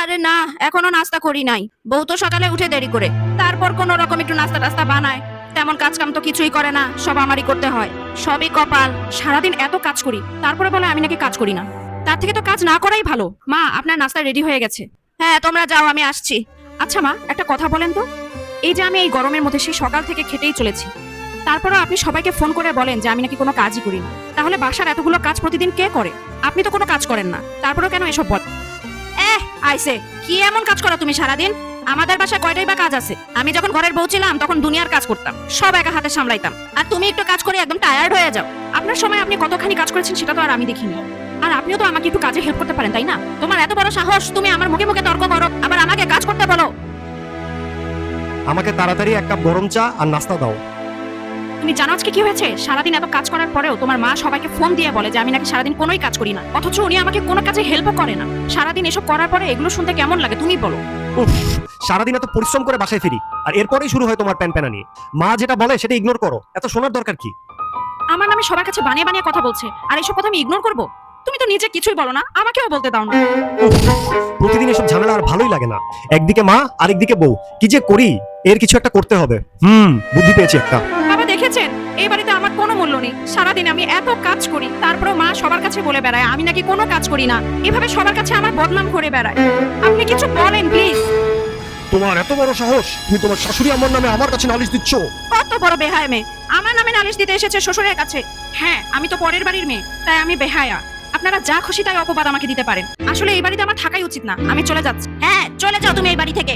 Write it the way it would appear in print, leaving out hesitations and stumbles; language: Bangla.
আরে না, এখনো নাস্তা করি নাই। বউ তো সকালে উঠে দেরি করে, তারপর কোনো রকম একটু নাস্তা টাস্তা বানায়। তেমন কাজ কাম তো কিছুই করে না, সব আমারই করতে হয়। সবই কপাল। সারাদিন এত কাজ করি, তারপরে বলে আমি নাকি কাজ করি না। তার থেকে তো কাজ না করাই ভালো। মা, আপনার নাস্তা রেডি হয়ে গেছে। হ্যাঁ, তোমরা যাও, আমি আসছি। আচ্ছা মা, একটা কথা বলেন তো, এই যে আমি এই গরমের মধ্যে সেই সকাল থেকে খেটেই চলেছি, তারপরে আপনি সবাইকে ফোন করে বলেন যে আমি নাকি কোনো কাজই করি না। তাহলে বাসার এতগুলো কাজ প্রতিদিন কে করে? আপনি তো কোনো কাজ করেন না, তারপরেও কেন এসব বল? আইসে কি এমন কাজ করো তুমি সারাদিন? আমাদের বাসায় কয়টাই বা কাজ আছে? আমি যখন ঘরের বউ ছিলাম তখন দুনিয়ার কাজ করতাম, সব একা হাতে সামলাইতাম। আর তুমি একটু কাজ করে একদম টায়ার্ড হয়ে যাও। আপনার সময় আপনি কতখানি কাজ করেছেন সেটা তো আর আমি দেখিনি। আর আপনিও তো আমাকে একটু কাজে হেল্প করতে পারেন, তাই না? তোমার এত বড় সাহস, তুমি আমার মুখে মুখে তর্ক করো, আবার আমাকে কাজ করতে বলো। আমাকে তাড়াতাড়ি এক কাপ গরম চা আর নাস্তা দাও। তুমি জানো আজকে কি হয়েছে? সারাদিন এত কাজ করার পরেও তোমার মা সবাইকে ফোন দিয়ে বলে যে আমি নাকি সারাদিন কোনোই কাজ করি না, অথচ উনি আমাকে কোনো কাজে হেল্পও করে না। সারাদিন এসব করার পরে এগুলো শুনতে কেমন লাগে তুমি বলো? উফ, সারাদিন এত পরিশ্রম করে বাসায় ফিরি, আর এরপরেই শুরু হয় তোমার প্যানপ্যানানি। মা যেটা বলে সেটা ইগনোর করো, এত শোনার দরকার কি? আমার নামে সবার কাছে বানিয়ে বানিয়ে কথা বলছে, আর এইসব কথা আমি ইগনোর করব? তুমি তো নিজে কিছুই বলো না, আমাকেও বলতে দাও না। উফ, প্রতিদিন এসব ঝামেলা আর ভালোই লাগে না। একদিকে মা, আরেকদিকে বউ, কি যে করি। এর কিছু একটা করতে হবে। বুদ্ধি পেয়েছি একটা। বাবা, দেখেছেন এই বাড়িতে আমার কোনো মূল্য নেই। সারাদিন আমি এত কাজ করি, তারপরেও মা সবার কাছে বলে বেড়ায় আমি নাকি কোনো কাজ করি না। এভাবে সবার কাছে আমার বদনাম করে বেড়ায়। আপনি কিছু বলেন প্লিজ। তোমার এত বড় সাহস, তুমি তোমার শাশুড়ি আমার নামে আমার কাছে নালিশ দিচ্ছ? কত বড় বেহায়া মেয়ে, আমার নামে নালিশ দিতে এসেছে শ্বশুরের কাছে। হ্যাঁ, আমি তো পরের বাড়ির মেয়ে, তাই আমি বেহায়া। আপনারা যা খুশি তাই অপবাদ আমাকে দিতে পারেন। আসলে এই বাড়িতে আমার থাকাই উচিত না, আমি চলে যাচ্ছি। হ্যাঁ, চলে যাও তুমি এই বাড়ি থেকে।